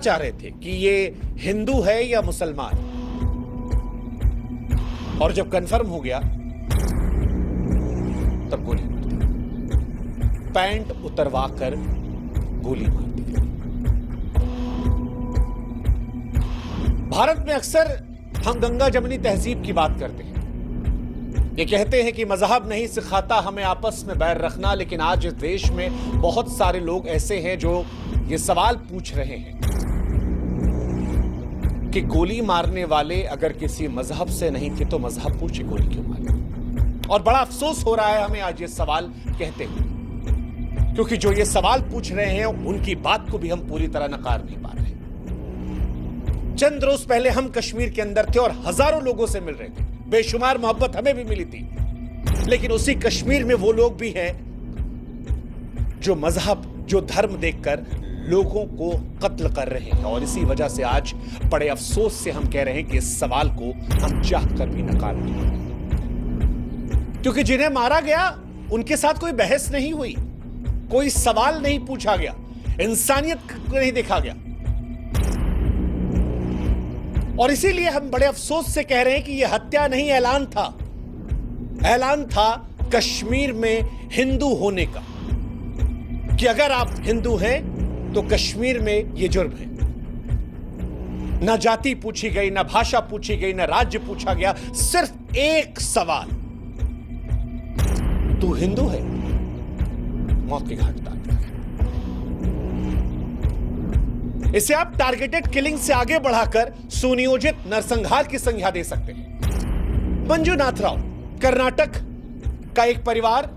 चाह रहे थे कि ये हिंदू है या मुसलमान, और जब कंफर्म हो गया तब गोली मार दी, पैंट उतरवा कर गोली मार दी। भारत में अक्सर हम गंगा जमनी तहजीब की बात करते हैं। ये कहते हैं कि मजहब नहीं सिखाता हमें आपस में बैर रखना, लेकिन आज इस देश में बहुत सारे लोग ऐसे हैं जो ये सवाल पूछ रहे हैं कि गोली मारने वाले अगर किसी मजहब से नहीं थे तो मजहब पूछे गोली क्यों मारी। और बड़ा अफसोस हो रहा है हमें आज ये सवाल कहते हुए, क्योंकि जो ये सवाल पूछ रहे हैं उनकी बात को भी हम पूरी तरह नकार नहीं पा रहे। चंद रोज पहले हम कश्मीर के अंदर थे और हजारों लोगों से मिल रहे थे, बेशुमार मोहब्बत हमें भी मिली थी, लेकिन उसी कश्मीर में वो लोग भी हैं जो मजहब, जो धर्म देखकर लोगों को कत्ल कर रहे हैं। और इसी वजह से आज बड़े अफसोस से हम कह रहे हैं कि इस सवाल को हम चाहकर भी नकार नहीं पाएंगे, क्योंकि जिन्हें मारा गया उनके साथ कोई बहस नहीं हुई, कोई सवाल नहीं पूछा गया, इंसानियत को नहीं देखा गया। और इसीलिए हम बड़े अफसोस से कह रहे हैं कि यह हत्या नहीं, ऐलान था। ऐलान था कश्मीर में हिंदू होने का, कि अगर आप हिंदू हैं तो कश्मीर में यह जुर्म है। ना जाति पूछी गई, ना भाषा पूछी गई, ना राज्य पूछा गया, सिर्फ एक सवाल, तू हिंदू है? मौत के घाट उतार दिया। इसे आप टारगेटेड किलिंग से आगे बढ़ाकर सुनियोजित नरसंहार की संज्ञा दे सकते हैं। मंजुनाथ राव, कर्नाटक का एक परिवार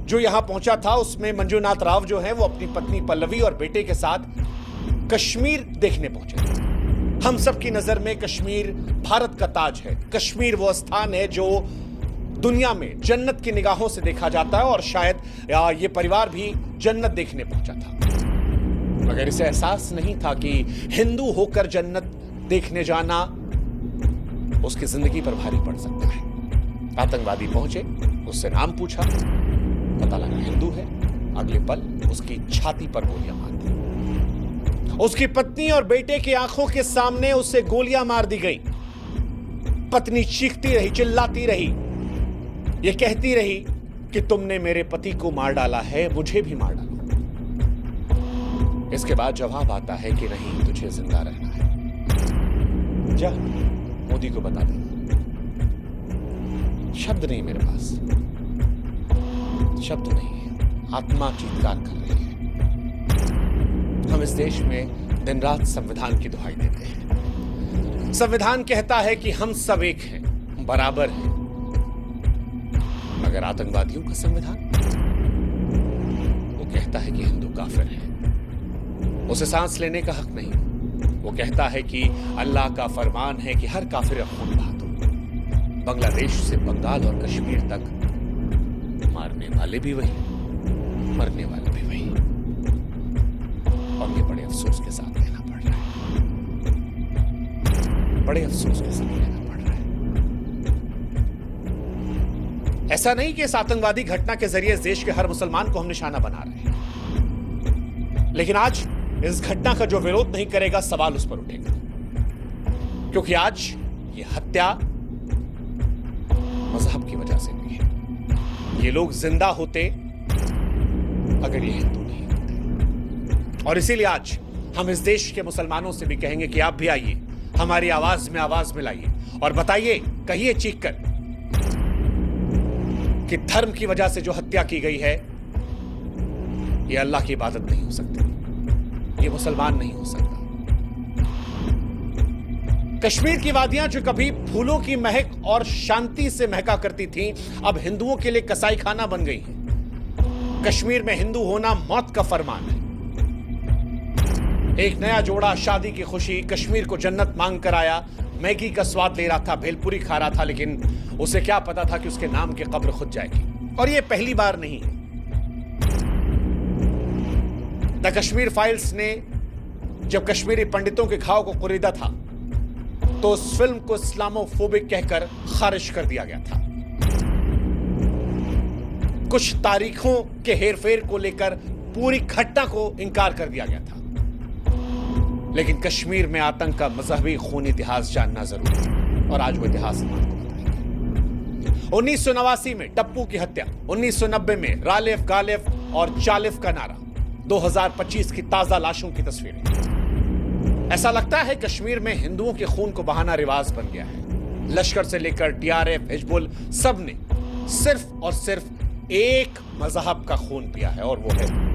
जो यहां पहुंचा था, उसमें मंजुनाथ राव जो हैं वो अपनी पत्नी पल्लवी और बेटे के साथ कश्मीर देखने पहुंचे थे। हम सबकी नजर में कश्मीर भारत का ताज है। कश्मीर वो स्थान है जो दुनिया में जन्नत की निगाहों से देखा जाता है, और शायद ये परिवार भी जन्नत देखने पहुंचा था, मगर इसे एहसास नहीं था कि हिंदू होकर जन्नत देखने जाना उसकी जिंदगी पर भारी पड़ सकता है। आतंकवादी पहुंचे, उससे नाम पूछा, पता लगा हिंदू है, अगले पल उसकी छाती पर गोलियां मार दी। उसकी पत्नी और बेटे की आंखों के सामने उसे गोलियां मार दी गई। पत्नी चीखती रही, चिल्लाती रही, ये कहती रही कि तुमने मेरे पति को मार डाला है, मुझे भी मार डाला। इसके बाद जवाब आता है कि नहीं, तुझे जिंदा रहना है, जा मोदी को बता दे। शब्द नहीं मेरे पास, शब्द नहीं है, आत्मा चीत्कार कर रही है। हम इस देश में दिन रात संविधान की दुहाई देते हैं। संविधान कहता है कि हम सब एक हैं, बराबर हैं, मगर आतंकवादियों का संविधान, वो कहता है कि हिंदू काफिर है, उसे सांस लेने का हक नहीं। वो कहता है कि अल्लाह का फरमान है कि हर काफिर का खून बहा दो। बांग्लादेश से बंगाल और कश्मीर तक मारने वाले भी वही, मरने वाले भी वही, और ये बड़े अफसोस के साथ कहना पड़ रहा है, बड़े अफसोस के साथ कहना पड़ रहा है। ऐसा नहीं कि इस आतंकवादी घटना के जरिए इस देश के हर मुसलमान को हम निशाना बना रहे हैं, लेकिन आज इस घटना का जो विरोध नहीं करेगा, सवाल उस पर उठेगा, क्योंकि आज ये हत्या मजहब की वजह से हुई है। ये लोग जिंदा होते अगर ये हिंदू नहीं होते। और इसीलिए आज हम इस देश के मुसलमानों से भी कहेंगे कि आप भी आइए, हमारी आवाज में आवाज मिलाइए और बताइए, कहिए चीख कर कि धर्म की वजह से जो हत्या की गई है, ये अल्लाह की इबादत नहीं हो सकती, ये मुसलमान नहीं हो सकता। कश्मीर की वादियां जो कभी फूलों की महक और शांति से महका करती थीं, अब हिंदुओं के लिए कसाई खाना बन गई हैं। कश्मीर में हिंदू होना मौत का फरमान है। एक नया जोड़ा शादी की खुशी, कश्मीर को जन्नत मांग कर आया, मैगी का स्वाद ले रहा था, भेलपुरी खा रहा था, लेकिन उसे क्या पता था कि उसके नाम की कब्र खुद जाएगी। और यह पहली बार नहीं है। द कश्मीर फाइल्स ने जब कश्मीरी पंडितों के घाव को कुरीदा था, तो उस फिल्म को इस्लामोफोबिक कहकर खारिज कर दिया गया था। कुछ तारीखों के हेरफेर को लेकर पूरी घटना को इंकार कर दिया गया था। लेकिन कश्मीर में आतंक का मजहबी खून इतिहास जानना जरूरी है और आज वो इतिहास आपको बताएंगे। 1989 में टप्पू की हत्या, 1990 में रालेफ गालेफ और चालिफ का नारा, 2025 की ताजा लाशों की तस्वीरें। ऐसा लगता है कश्मीर में हिंदुओं के खून को बहाना रिवाज बन गया है। लश्कर से लेकर टीआरएफ, हिजबुल, सब ने सिर्फ और सिर्फ एक मजहब का खून पिया है और वो है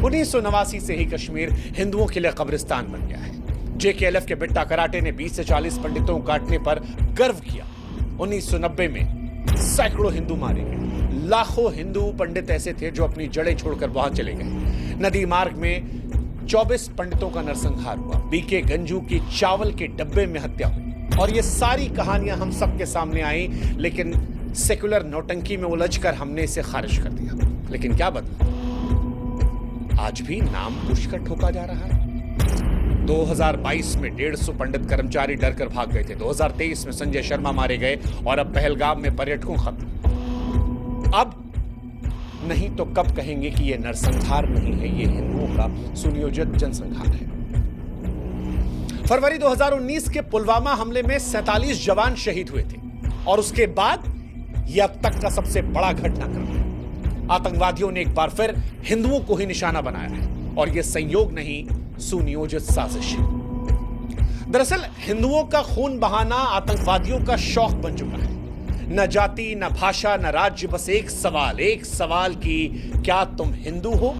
1989 से ही कश्मीर हिंदुओं के लिए कब्रिस्तान बन गया है। जेकेएलएफ के बिट्टा कराटे ने 20 से 40 पंडितों को काटने पर गर्व किया। 1990 में सैकड़ों हिंदू मारे गए। लाखों हिंदू पंडित ऐसे थे जो अपनी जड़ें छोड़कर वहां चले गए। नदी मार्ग में 24 पंडितों का नरसंहार हुआ। बीके गंजू की चावल के डब्बे में हत्या हुई। और ये सारी कहानियां हम सबके सामने आई, लेकिन सेकुलर नौटंकी में उलझकर हमने इसे खारिज कर दिया। लेकिन क्या बदला? आज भी नाम पुष्कर ठोका जा रहा है। 2022 में 150 पंडित कर्मचारी डरकर भाग गए थे। 2023 में संजय शर्मा मारे गए और अब पहलगाम में पर्यटकों खत्म। अब नहीं तो कब कहेंगे कि यह नरसंहार नहीं है, यह हिंदुओं का सुनियोजित जनसंहार है। फरवरी 2019 के पुलवामा हमले में 47 जवान शहीद हुए थे और उसके बाद यह अब तक का सबसे बड़ा घटनाक्रम है। आतंकवादियों ने एक बार फिर हिंदुओं को ही निशाना बनाया है और यह संयोग नहीं, सुनियोजित साजिश है। दरअसल हिंदुओं का खून बहाना आतंकवादियों का शौक बन चुका है। न जाति, न भाषा, न राज्य, बस एक सवाल कि क्या तुम हिंदू हो?